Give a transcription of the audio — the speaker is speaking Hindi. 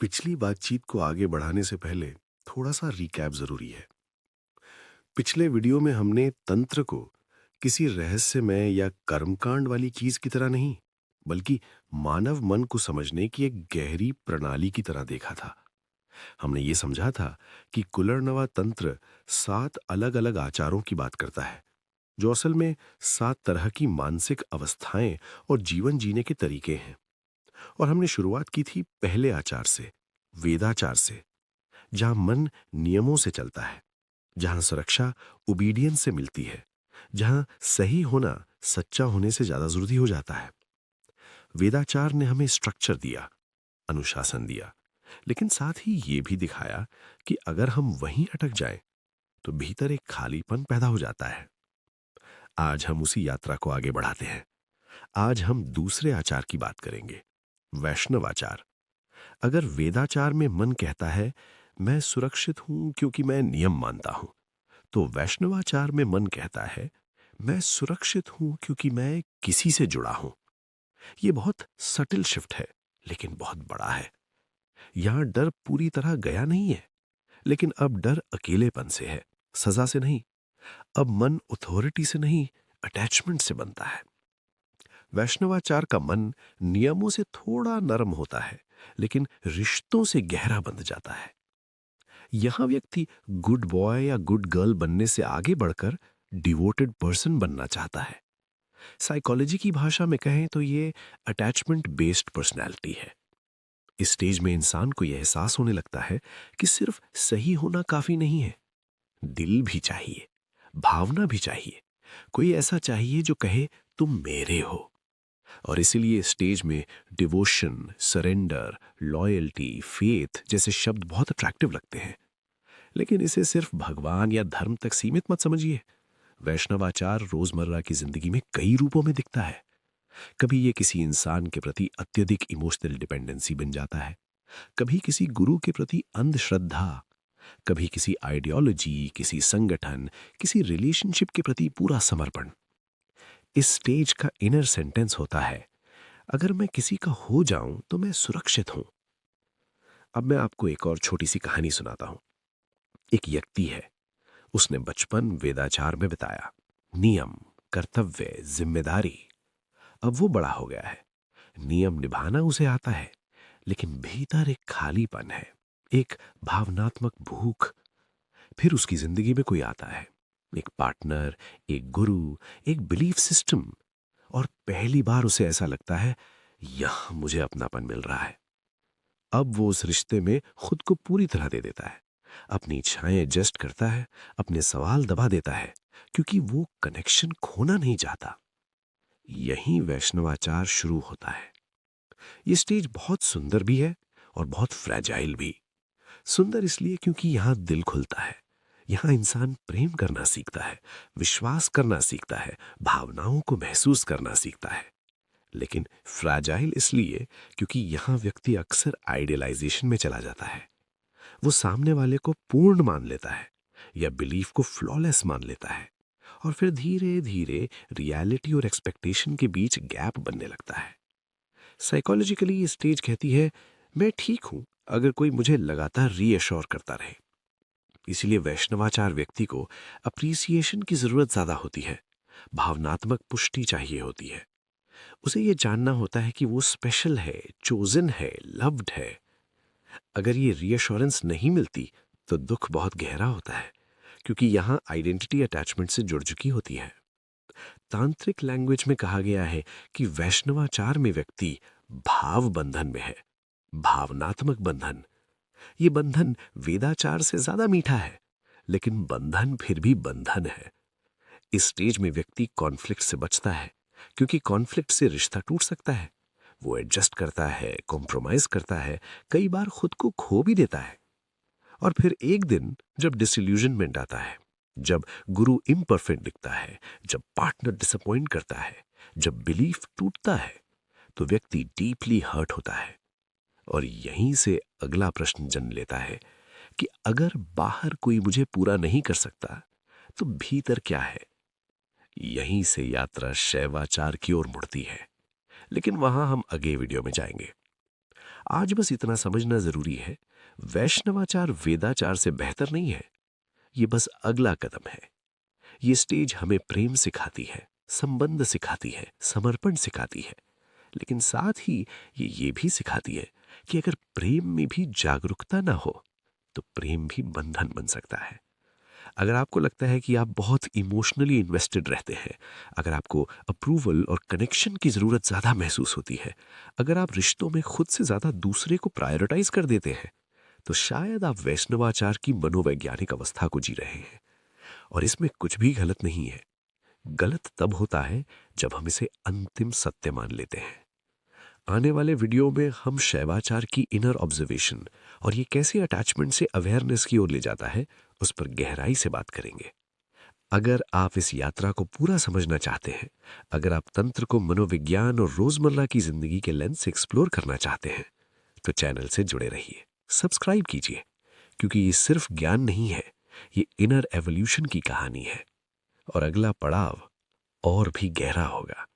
पिछली बातचीत को आगे बढ़ाने से पहले थोड़ा सा रिकैप जरूरी है। पिछले वीडियो में हमने तंत्र को किसी रहस्यमय या कर्मकांड वाली चीज की तरह नहीं, बल्कि मानव मन को समझने की एक गहरी प्रणाली की तरह देखा था। हमने ये समझा था कि कुलरनवा तंत्र 7 अलग अलग आचारों की बात करता है, जो असल में 7 तरह की मानसिक अवस्थाएं और जीवन जीने के तरीके हैं। और हमने शुरुआत की थी पहले आचार से, वेदाचार से, जहां मन नियमों से चलता है, जहां सुरक्षा ओबीडियंस से मिलती है, जहां सही होना सच्चा होने से ज्यादा जरूरी हो जाता है। वेदाचार ने हमें स्ट्रक्चर दिया, अनुशासन दिया, लेकिन साथ ही ये भी दिखाया कि अगर हम वहीं अटक जाएं तो भीतर एक खालीपन पैदा हो जाता है। आज हम उसी यात्रा को आगे बढ़ाते हैं। आज हम दूसरे आचार की बात करेंगे, वैष्णव आचार। अगर वेदाचार में मन कहता है मैं सुरक्षित हूं क्योंकि मैं नियम मानता हूं, तो वैष्णवाचार में मन कहता है मैं सुरक्षित हूं क्योंकि मैं किसी से जुड़ा हूं। यह बहुत सटिल शिफ्ट है, लेकिन बहुत बड़ा है। यहां डर पूरी तरह गया नहीं है, लेकिन अब डर अकेलेपन से है, सजा से नहीं। अब मन अथॉरिटी से नहीं, अटैचमेंट से बनता है। वैष्णवाचार का मन नियमों से थोड़ा नरम होता है, लेकिन रिश्तों से गहरा बंध जाता है। यहां व्यक्ति गुड बॉय या गुड गर्ल बनने से आगे बढ़कर डिवोटेड पर्सन बनना चाहता है। साइकोलॉजी की भाषा में कहें तो ये अटैचमेंट बेस्ड पर्सनैलिटी है। इस स्टेज में इंसान को यह एहसास होने लगता है कि सिर्फ सही होना काफी नहीं है, दिल भी चाहिए, भावना भी चाहिए। कोई ऐसा चाहिए जो कहे तुम मेरे हो। और इसीलिए स्टेज में डिवोशन, सरेंडर, लॉयल्टी, फेथ जैसे शब्द बहुत अट्रैक्टिव लगते हैं। लेकिन इसे सिर्फ भगवान या धर्म तक सीमित मत समझिए। वैष्णवाचार रोजमर्रा की जिंदगी में कई रूपों में दिखता है। कभी ये किसी इंसान के प्रति अत्यधिक इमोशनल डिपेंडेंसी बन जाता है, कभी किसी गुरु के प्रति अंधश्रद्धा, कभी किसी आइडियोलॉजी, किसी संगठन, किसी रिलेशनशिप के प्रति पूरा समर्पण। इस स्टेज का इनर सेंटेंस होता है, अगर मैं किसी का हो जाऊं तो मैं सुरक्षित हूं। अब मैं आपको एक और छोटी सी कहानी सुनाता हूं। एक व्यक्ति है, उसने बचपन वेदाचार में बिताया, नियम, कर्तव्य, जिम्मेदारी। अब वो बड़ा हो गया है, नियम निभाना उसे आता है, लेकिन भीतर एक खालीपन है, एक भावनात्मक भूख। फिर उसकी जिंदगी में कोई आता है, एक पार्टनर, एक गुरु, एक बिलीफ सिस्टम, और पहली बार उसे ऐसा लगता है यहां मुझे अपनापन मिल रहा है। अब वो उस रिश्ते में खुद को पूरी तरह दे देता है, अपनी इच्छाएं एडजस्ट करता है, अपने सवाल दबा देता है, क्योंकि वो कनेक्शन खोना नहीं चाहता। यहीं वैष्णवाचार शुरू होता है। ये स्टेज बहुत सुंदर भी है और बहुत फ्रैजाइल भी। सुंदर इसलिए क्योंकि यहां दिल खुलता है, यहां इंसान प्रेम करना सीखता है, विश्वास करना सीखता है, भावनाओं को महसूस करना सीखता है। लेकिन फ्रैजाइल इसलिए क्योंकि यहां व्यक्ति अक्सर आइडियलाइजेशन में चला जाता है। वो सामने वाले को पूर्ण मान लेता है या बिलीफ को फ्लॉलेस मान लेता है, और फिर धीरे धीरे रियलिटी और एक्सपेक्टेशन के बीच गैप बनने लगता है। साइकोलॉजिकली ये स्टेज कहती है मैं ठीक हूं अगर कोई मुझे लगातार रीअश्योर करता रहे। इसीलिए वैष्णवाचार व्यक्ति को अप्रिसिएशन की जरूरत ज्यादा होती है, भावनात्मक पुष्टि चाहिए होती है। उसे ये जानना होता है कि वो स्पेशल है, चोजन है, लव्ड है। अगर ये रीअश्योरेंस नहीं मिलती तो दुख बहुत गहरा होता है, क्योंकि यहाँ आइडेंटिटी अटैचमेंट से जुड़ चुकी होती है। तांत्रिक लैंग्वेज में कहा गया है कि वैष्णवाचार में व्यक्ति भाव बंधन में है, भावनात्मक बंधन। ये बंधन वेदाचार से ज्यादा मीठा है, लेकिन बंधन फिर भी बंधन है। इस स्टेज में व्यक्ति कॉन्फ्लिक्ट से बचता है, क्योंकि कॉन्फ्लिक्ट से रिश्ता टूट सकता है। वो एडजस्ट करता है, कॉम्प्रोमाइज करता है, कई बार खुद को खो भी देता है। और फिर एक दिन जब डिसइल्यूजनमेंट आता है, जब गुरु इम्परफेक्ट दिखता है, जब पार्टनर डिसअपॉइंट करता है, जब बिलीफ टूटता है, तो व्यक्ति डीपली हर्ट होता है। और यहीं से अगला प्रश्न जन्म लेता है कि अगर बाहर कोई मुझे पूरा नहीं कर सकता तो भीतर क्या है। यहीं से यात्रा शैवाचार की ओर मुड़ती है, लेकिन वहां हम अगले वीडियो में जाएंगे। आज बस इतना समझना जरूरी है, वैष्णवाचार वेदाचार से बेहतर नहीं है। ये बस अगला कदम है। ये स्टेज हमें प्रेम सिखाती है, संबंध सिखाती है, समर्पण सिखाती है, लेकिन साथ ही ये भी सिखाती है कि अगर प्रेम में भी जागरूकता ना हो तो प्रेम भी बंधन बन सकता है। अगर आपको लगता है कि आप बहुत इमोशनली इन्वेस्टेड रहते हैं, अगर आपको अप्रूवल और कनेक्शन की ज़रूरत ज़्यादा महसूस होती है, अगर आप रिश्तों में खुद से ज़्यादा दूसरे को प्रायोरिटाइज कर देते हैं, तो शायद आप वैष्णवाचार की मनोवैज्ञानिक अवस्था को जी रहे हैं। और इसमें कुछ भी गलत नहीं है। गलत तब होता है जब हम इसे अंतिम सत्य मान लेते हैं। आने वाले वीडियो में हम शैवाचार की इनर ऑब्जर्वेशन और ये कैसे अटैचमेंट से अवेयरनेस की ओर ले जाता है, उस पर गहराई से बात करेंगे। अगर आप इस यात्रा को पूरा समझना चाहते हैं, अगर आप तंत्र को मनोविज्ञान और रोजमर्रा की जिंदगी के लेंस से एक्सप्लोर करना चाहते हैं, तो चैनल से जुड़े रहिए, सब्सक्राइब कीजिए, क्योंकि ये सिर्फ ज्ञान नहीं है, ये इनर एवोल्यूशन की कहानी है। और अगला पड़ाव और भी गहरा होगा।